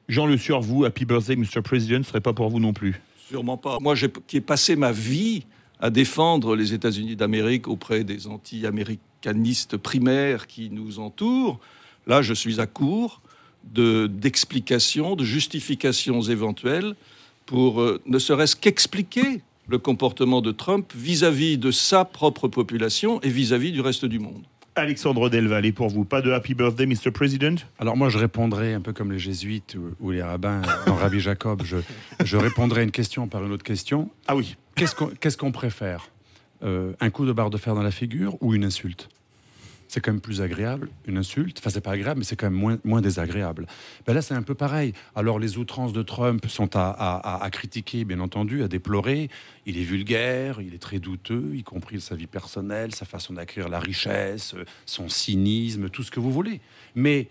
Jean Le Sueur, vous, Happy Birthday, Mr. President, ne serait pas pour vous non plus? Sûrement pas. Moi, qui ai passé ma vie à défendre les États-Unis d'Amérique auprès des anti-américanistes primaires qui nous entourent, là, je suis à court d'explications, de justifications éventuelles pour ne serait-ce qu'expliquer le comportement de Trump vis-à-vis de sa propre population et vis-à-vis du reste du monde. Alexandre Delvalle, pour vous, pas de Happy Birthday, Mr. President? Alors moi, je répondrai un peu comme les jésuites ou les rabbins dans Rabbi Jacob. Je répondrai à une question par une autre question. Ah oui. Qu'est-ce qu'on préfère un coup de barre de fer dans la figure ou une insulte? C'est quand même plus agréable, une insulte. Enfin, c'est pas agréable, mais c'est quand même moins désagréable. Ben là, c'est un peu pareil. Alors, les outrances de Trump sont à critiquer, bien entendu, à déplorer. Il est vulgaire, il est très douteux, y compris sa vie personnelle, sa façon d'acquérir la richesse, son cynisme, tout ce que vous voulez. Mais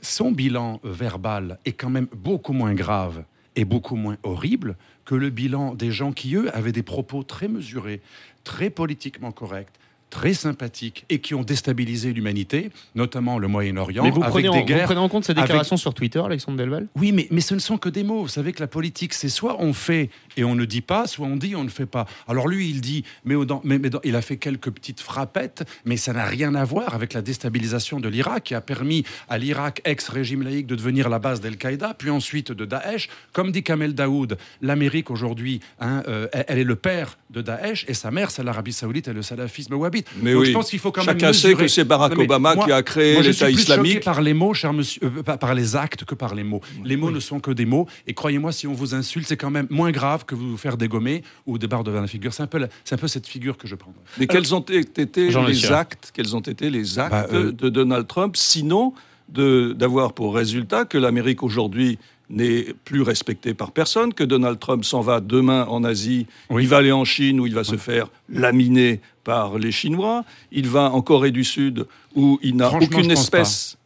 son bilan verbal est quand même beaucoup moins grave et beaucoup moins horrible que le bilan des gens qui, eux, avaient des propos très mesurés, très politiquement corrects, très sympathiques et qui ont déstabilisé l'humanité, notamment le Moyen-Orient. Mais vous avec prenez, des guerres, vous prenez en compte ces déclarations sur Twitter, Alexandre Delvalle? Oui, mais ce ne sont que des mots. Vous savez que la politique, c'est soit on fait et on ne dit pas, soit on dit et on ne fait pas. Alors lui, il dit, il a fait quelques petites frappettes, mais ça n'a rien à voir avec la déstabilisation de l'Irak, qui a permis à l'Irak, ex-régime laïque, de devenir la base d'Al-Qaïda, puis ensuite de Daesh. Comme dit Kamel Daoud, l'Amérique aujourd'hui, elle est le père de Daesh, et sa mère, c'est l'Arabie Saoudite et le salafisme wahhabite. Mais donc oui. je pense qu'il faut quand même Chacun sait que c'est Barack Obama qui a créé l'État islamique. Je suis plus choqué par les mots, cher monsieur, par les actes que par les mots. Les mots ne sont que des mots. Et croyez-moi, si on vous insulte, c'est quand même moins grave que vous faire dégommer ou des barres de la figure. C'est un peu cette figure que je prends. Mais quels ont été les actes de Donald Trump, sinon d'avoir pour résultat que l'Amérique aujourd'hui n'est plus respecté par personne, que Donald Trump s'en va demain en Asie, oui. Il va aller en Chine où il va se faire laminer par les Chinois, il va en Corée du Sud où il n'a aucune espèce...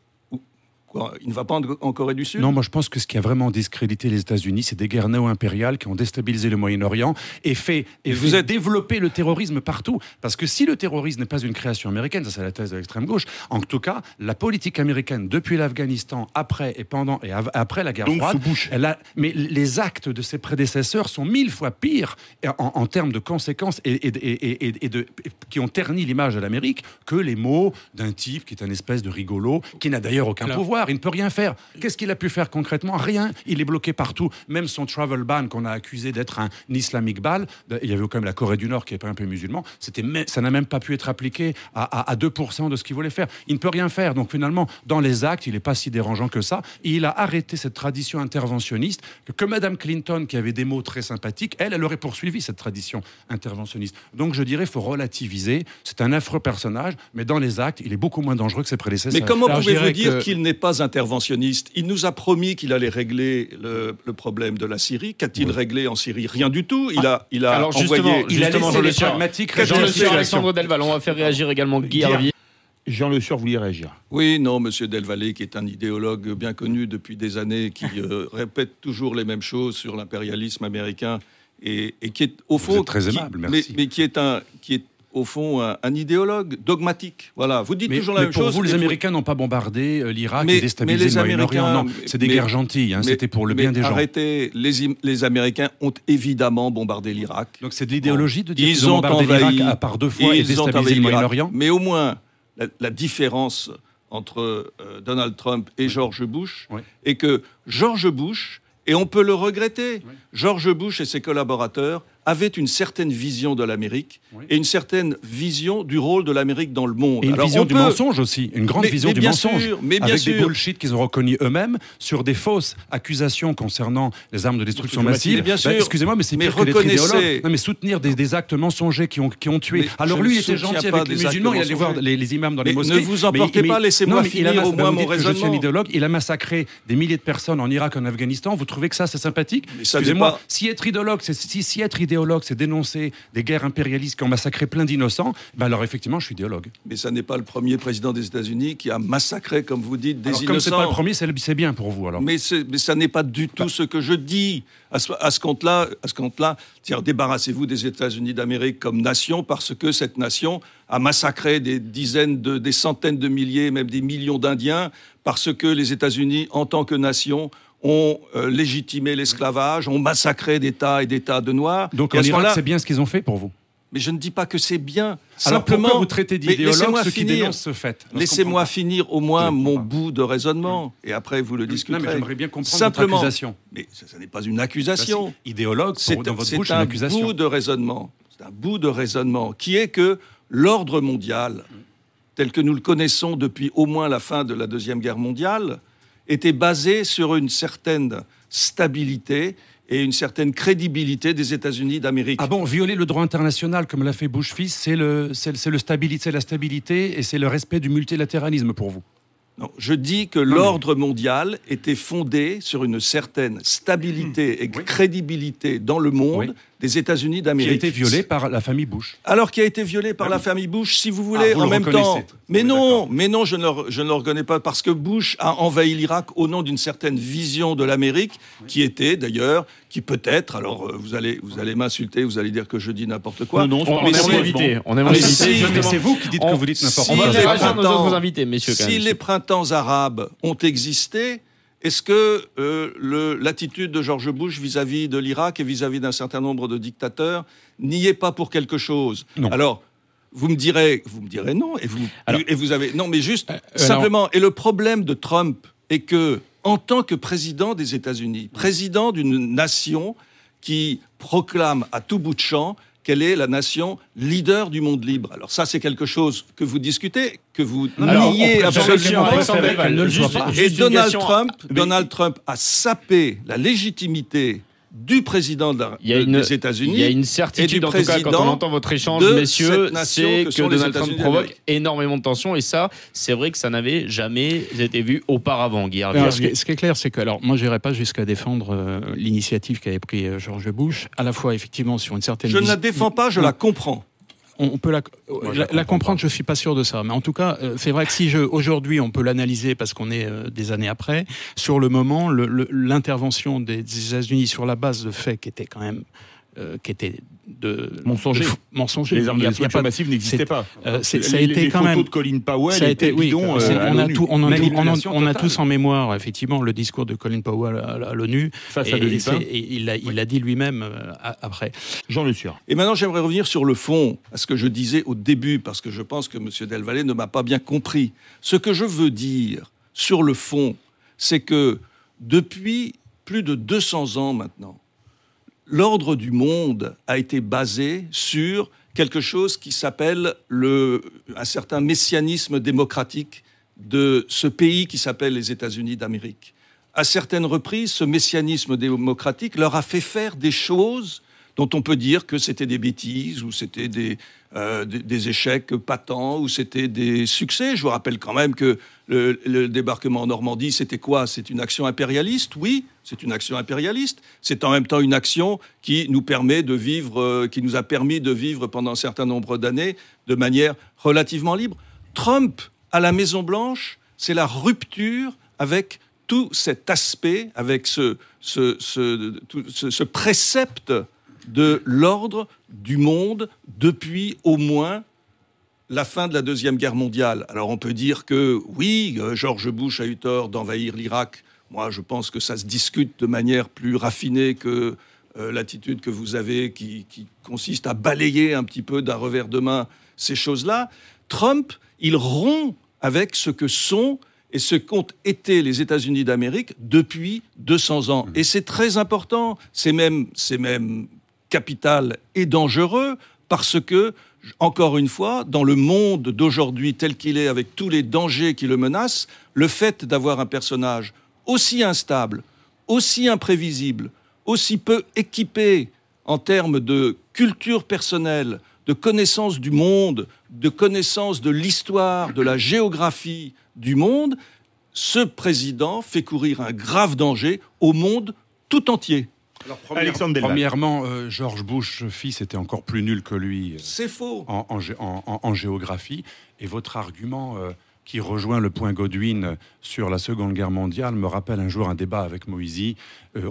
Quoi, il ne va pas en Corée du Sud? Non, moi je pense que ce qui a vraiment discrédité les États-Unis, c'est des guerres néo-impériales qui ont déstabilisé le Moyen-Orient et fait développer le terrorisme partout. Parce que si le terrorisme n'est pas une création américaine, ça c'est la thèse de l'extrême gauche, en tout cas, la politique américaine depuis l'Afghanistan, après et pendant et après la guerre froide, mais les actes de ses prédécesseurs sont 1000 fois pires en termes de conséquences qui ont terni l'image de l'Amérique que les mots d'un type qui est un espèce de rigolo, qui n'a d'ailleurs aucun pouvoir. Il ne peut rien faire. Qu'est-ce qu'il a pu faire concrètement? Rien. Il est bloqué partout. Même son travel ban qu'on a accusé d'être un islamic ban, il y avait quand même la Corée du Nord qui n'est pas un pays musulman, ça n'a même pas pu être appliqué à 2% de ce qu'il voulait faire. Il ne peut rien faire. Donc finalement, dans les actes, il n'est pas si dérangeant que ça. Et il a arrêté cette tradition interventionniste que Madame Clinton, qui avait des mots très sympathiques, elle aurait poursuivi cette tradition interventionniste. Donc je dirais, il faut relativiser. C'est un affreux personnage, mais dans les actes, il est beaucoup moins dangereux que ses prédécesseurs. Mais comment pouvez-vous dire qu'il n'est pas interventionniste? Il nous a promis qu'il allait régler le problème de la Syrie. Qu'a-t-il réglé en Syrie? Rien du tout. Il a alors envoyé... Il a laissé les pragmatiques. Alexandre Delvalle, on va faire réagir également Guy Hervier. Jean Le Sueur voulait réagir. Oui, non, monsieur Delvalle, qui est un idéologue bien connu depuis des années, qui répète toujours les mêmes choses sur l'impérialisme américain et qui est au fond... Vous êtes très aimable, merci. Mais qui est au fond, un idéologue dogmatique. Voilà, vous dites toujours la même chose. Pour vous, les Américains n'ont pas bombardé l'Irak et déstabilisé le Moyen-Orient. Non, c'est des guerres gentilles. C'était pour le bien des gens. Arrêtez, les Américains ont évidemment bombardé l'Irak. Donc c'est de l'idéologie de dire qu'ils ont bombardé l'Irak à part 2 fois et déstabilisé le Moyen-Orient. Mais au moins, la différence entre Donald Trump et George Bush est que George Bush, et on peut le regretter, George Bush et ses collaborateurs avaient une certaine vision de l'Amérique et une certaine vision du rôle de l'Amérique dans le monde. Et une vision du mensonge aussi, une grande vision du mensonge, avec des bullshit qu'ils ont reconnus eux-mêmes sur des fausses accusations concernant les armes de destruction massive. Excusez-moi, mais c'est pire que d'être idéologue. Non, mais soutenir des actes mensongers qui ont tué. Alors lui, il était gentil avec les musulmans, il allait voir les imams dans les mosquées. Ne vous emportez pas, laissez-moi finir au moins mon raisonnement. Je suis un idéologue, il a massacré des milliers de personnes en Irak, en Afghanistan. Vous trouvez que ça, c'est sympathique? Excusez-moi, si être idéologue, c'est dénoncer des guerres impérialistes qui ont massacré plein d'innocents, alors effectivement, je suis idéologue. Mais ça n'est pas le premier président des États-Unis qui a massacré, comme vous dites, des innocents. Comme c'est pas le premier, c'est bien pour vous, alors. Mais ça n'est pas du tout ce que je dis. À ce compte-là, débarrassez-vous des États-Unis d'Amérique comme nation, parce que cette nation a massacré des centaines de milliers, même des millions d'Indiens, parce que les États-Unis, en tant que nation, ont légitimé l'esclavage, ont massacré des tas et des tas de Noirs. Donc en Irak, c'est bien ce qu'ils ont fait pour vous? Mais je ne dis pas que c'est bien. Alors pourquoi vous traitez d'idéologue ceux qui dénoncent ce fait? Laissez-moi finir au moins mon bout de raisonnement, et après vous le discuterez. Non, mais j'aimerais bien comprendre votre accusation. Mais ça n'est pas une accusation. Bah, idéologue, dans votre bouche, c'est une accusation. C'est un bout de raisonnement qui est que l'ordre mondial, tel que nous le connaissons depuis au moins la fin de la Deuxième Guerre mondiale, était basé sur une certaine stabilité et une certaine crédibilité des États-Unis d'Amérique. Ah bon, violer le droit international comme l'a fait Bush fils, c'est la stabilité et c'est le respect du multilatéralisme pour vous? Non, je dis que l'ordre mondial était fondé sur une certaine stabilité et crédibilité dans le monde des États-Unis d'Amérique. Qui a été violé par la famille Bush. Alors, qui a été violé par la famille Bush, si vous voulez, en même temps. Mais non, je ne le reconnais pas, parce que Bush a envahi l'Irak au nom d'une certaine vision de l'Amérique, qui était d'ailleurs, qui peut-être, alors vous allez m'insulter, vous allez dire que je dis n'importe quoi. Non, on aimerait éviter. Mais c'est vous qui dites que vous dites n'importe quoi. On va réagir nos autres invités, messieurs. Si les printemps arabes ont existé, est-ce que l'attitude de George Bush vis-à-vis de l'Irak et vis-à-vis d'un certain nombre de dictateurs n'y est pas pour quelque chose? Non. Alors, vous me direz non, et vous avez non, mais juste simplement. Et le problème de Trump est que, en tant que président des États-Unis, président d'une nation qui proclame à tout bout de champ qu'elle est la nation leader du monde libre. Alors ça, c'est quelque chose que vous discutez, que vous niez absolument. Et Donald Trump a sapé la légitimité du président des États-Unis. Il y a une certitude, en tout cas, quand on entend votre échange, messieurs, c'est que Donald Trump provoque énormément de tensions. Et ça, c'est vrai que ça n'avait jamais été vu auparavant, Guy Harvey. Ce qui est clair, c'est que, alors, moi, je n'irai pas jusqu'à défendre l'initiative qu'avait pris George Bush, à la fois, effectivement, sur une certaine... Je ne la défends pas, je la comprends. On peut la comprendre, je ne suis pas sûr de ça. Mais en tout cas, c'est vrai que si aujourd'hui, on peut l'analyser parce qu'on est des années après, sur le moment, l'intervention des États-Unis sur la base de faits qui étaient quand même... qui étaient mensonger. Les armes de destruction massive n'existaient pas. Ça a été quand même. Les photos de Colin Powell, ça a été, oui, on a tous en mémoire effectivement le discours de Colin Powell à l'ONU. Face à De Lipin. Il l'a dit lui-même après. Jean Le Sieur. Et maintenant, j'aimerais revenir sur le fond, à ce que je disais au début, parce que je pense que M. Delvalle ne m'a pas bien compris. Ce que je veux dire sur le fond, c'est que depuis plus de 200 ans maintenant, l'ordre du monde a été basé sur quelque chose qui s'appelle un certain messianisme démocratique de ce pays qui s'appelle les États-Unis d'Amérique. À certaines reprises, ce messianisme démocratique leur a fait faire des choses dont on peut dire que c'était des bêtises, ou c'était des échecs patents, ou c'était des succès. Je vous rappelle quand même que le débarquement en Normandie, c'était quoi? C'est une action impérialiste? Oui, c'est une action impérialiste. C'est en même temps une action qui nous permet de vivre, qui nous a permis de vivre pendant un certain nombre d'années de manière relativement libre. Trump, à la Maison-Blanche, c'est la rupture avec tout cet aspect, avec ce précepte de l'ordre du monde depuis au moins la fin de la Deuxième Guerre mondiale. Alors on peut dire que oui, George Bush a eu tort d'envahir l'Irak. Moi, je pense que ça se discute de manière plus raffinée que l'attitude que vous avez qui consiste à balayer un petit peu d'un revers de main ces choses-là. Trump, il rompt avec ce que sont et ce qu'ont été les États-Unis d'Amérique depuis 200 ans. Et c'est très important, c'est même capital et dangereux, parce que, encore une fois, dans le monde d'aujourd'hui tel qu'il est, avec tous les dangers qui le menacent, le fait d'avoir un personnage aussi instable, aussi imprévisible, aussi peu équipé en termes de culture personnelle, de connaissance du monde, de connaissance de l'histoire, de la géographie du monde, ce président fait courir un grave danger au monde tout entier. Alors, premièrement, George Bush fils était encore plus nul que lui. C'est faux. En géographie. Et votre argument qui rejoint le point Godwin sur la Seconde Guerre mondiale me rappelle un jour un débat avec Moïse.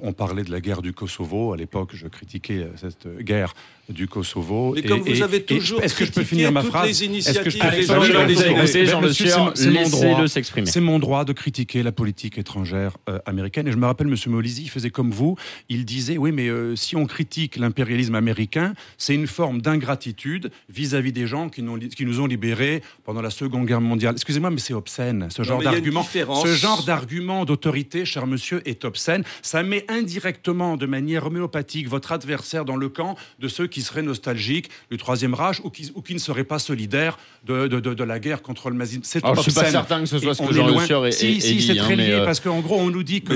On parlait de la guerre du Kosovo. À l'époque, je critiquais cette guerre du Kosovo. Mais comme vous avez toujours est-ce que je peux finir ma phrase? les initiatives laissez-le s'exprimer. C'est mon droit de critiquer la politique étrangère américaine. Et je me rappelle, M. Moïse, il faisait comme vous. Il disait, oui, mais si on critique l'impérialisme américain, c'est une forme d'ingratitude vis-à-vis des gens qui nous ont libérés pendant la Seconde Guerre mondiale. Excusez-moi, mais c'est obscène. Ce genre d'argument d'autorité, cher monsieur, est obscène. Ça met indirectement, de manière homéopathique, votre adversaire dans le camp de ceux qui seraient nostalgiques du Troisième Reich ou qui ne seraient pas solidaires de la guerre contre le nazisme. C'est obscène. Je suis pas certain que ce soit ce que Jean Le Sieur ait dit. Si, c'est très lié, parce qu'en gros, on nous dit que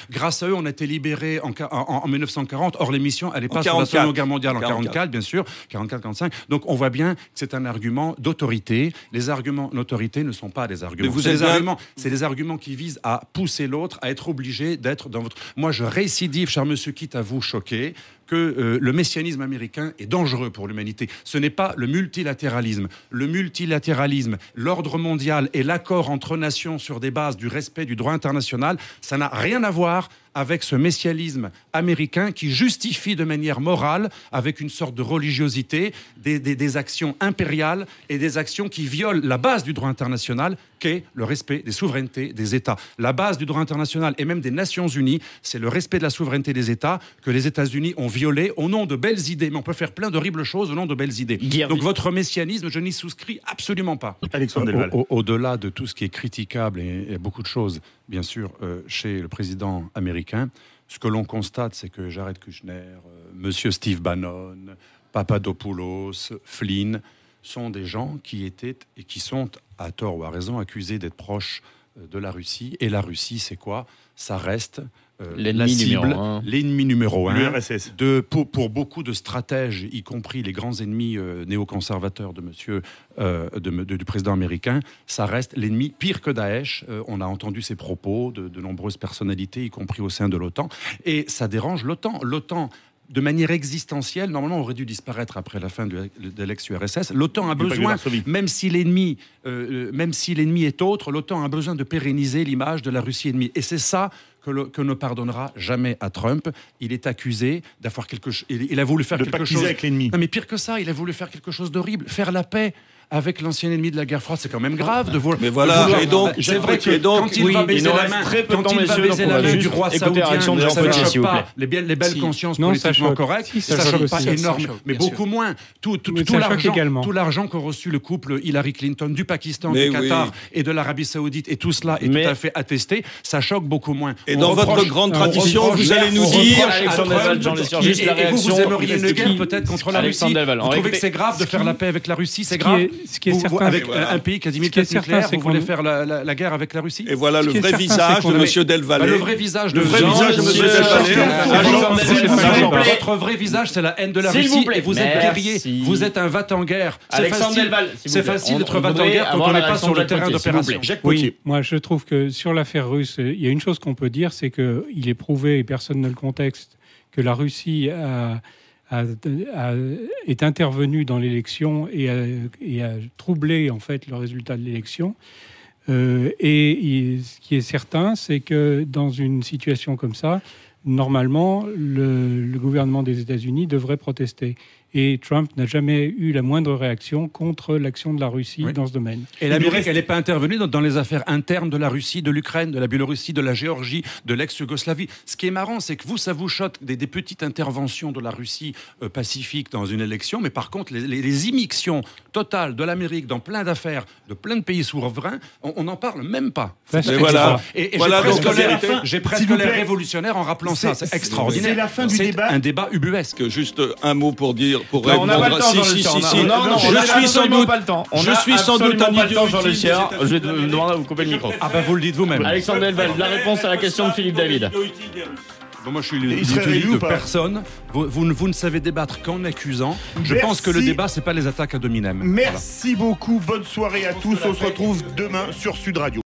grâce à eux, on a été libérés en 1940. Or, l'émission, elle n'est pas sur la Seconde Guerre mondiale en 1944, bien sûr, 44-45. Donc, on voit bien que c'est un argument d'autorité. Les arguments d'autorité ne sont pas des arguments. C'est des arguments qui visent à pousser l'autre, à être obligé d'être dans votre... Moi, je récidive, cher monsieur, quitte à vous choquer, que le messianisme américain est dangereux pour l'humanité. Ce n'est pas le multilatéralisme. Le multilatéralisme, l'ordre mondial et l'accord entre nations sur des bases du respect du droit international, ça n'a rien à voir avec ce messianisme américain qui justifie de manière morale, avec une sorte de religiosité, des actions impériales et des actions qui violent la base du droit international, qu'est le respect des souverainetés des États. La base du droit international et même des Nations Unies, c'est le respect de la souveraineté des États que les États-Unis ont violé au nom de belles idées. Mais on peut faire plein d'horribles choses au nom de belles idées. Donc votre messianisme, je n'y souscris absolument pas. Alexandre Delval. Au-delà de tout ce qui est critiquable et beaucoup de choses, bien sûr, chez le président américain, ce que l'on constate, c'est que Jared Kushner, Monsieur Steve Bannon, Papadopoulos, Flynn, sont des gens qui étaient et qui sont, à tort ou à raison, accusés d'être proches de la Russie. Et la Russie, c'est quoi? Ça reste la cible, l'ennemi numéro un. L'URSS. Pour beaucoup de stratèges, y compris les grands ennemis néoconservateurs du président américain, ça reste l'ennemi pire que Daesh. On a entendu ces propos de nombreuses personnalités, y compris au sein de l'OTAN. Et ça dérange l'OTAN. L'OTAN, de manière existentielle, normalement, aurait dû disparaître après la fin de l'ex-URSS. L'OTAN a besoin, même si l'ennemi est autre, l'OTAN a besoin de pérenniser l'image de la Russie ennemie. Et c'est ça que ne pardonnera jamais à Trump. Il est accusé d'avoir quelque chose... Il a voulu faire quelque chose... avec l'ennemi. Non, mais pire que ça, il a voulu faire quelque chose d'horrible. Faire la paix avec l'ancien ennemi de la guerre froide, c'est quand même grave de vouloir... Mais voilà, et donc... C'est vrai que quand il va baiser la main du roi saoudien, ça ne choque pas les belles consciences politiquement correctes, ça ne choque pas énorme, mais beaucoup moins. Tout l'argent qu'ont reçu le couple Hillary Clinton du Pakistan, du Qatar et de l'Arabie Saoudite, et tout cela est tout à fait attesté, ça choque beaucoup moins. Et dans votre grande tradition, vous allez nous dire... Et vous aimeriez une guerre peut-être contre la Russie? Vous trouvez que c'est grave de faire la paix avec la Russie? C'est grave? Ce qui est certain, avec un pays qui a 10 000 tests nucléaires, vous voulez faire la guerre avec la Russie? Et voilà le vrai visage de M. Delvalle. Le vrai visage de M. Delvalle. Votre vrai visage, c'est la haine de la Russie. Et vous êtes guerrier. Vous êtes un va-t-en-guerre. C'est facile d'être va-t-en-guerre quand on n'est pas sur le terrain d'opération. Oui, moi je trouve que sur l'affaire russe, il y a une chose qu'on peut dire, c'est qu'il est prouvé, et personne ne le conteste, que la Russie est intervenue dans l'élection et a troublé en fait le résultat de l'élection. Et ce qui est certain, c'est que dans une situation comme ça, normalement, le gouvernement des États-Unis devrait protester. Et Trump n'a jamais eu la moindre réaction contre l'action de la Russie dans ce domaine. Et l'Amérique, elle n'est pas intervenue dans les affaires internes de la Russie, de l'Ukraine, de la Biélorussie, de la Géorgie, de l'ex-Yougoslavie. Ce qui est marrant, c'est que ça vous choque des petites interventions de la Russie pacifique dans une élection, mais par contre, les immixtions totales de l'Amérique dans plein d'affaires, de plein de pays souverains, on n'en parle même pas. Et j'ai presque l'air révolutionnaire en rappelant ça. C'est extraordinaire. C'est la fin du débat. C'est un débat ubuesque. Juste un mot pour dire... On n'a pas le temps, je suis sans doute pas le temps. Je suis sans doute un idiot. Je vais demander à vous couper le micro. Ah bah vous le dites vous-même. Alexandre Delvalle, la réponse à la question de Philippe David. Bon, moi je suis l'idiot de personne. Vous ne savez débattre qu'en accusant. Je pense que le débat, c'est pas les attaques à dominem. Merci beaucoup. Bonne soirée à tous. On se retrouve demain sur Sud Radio.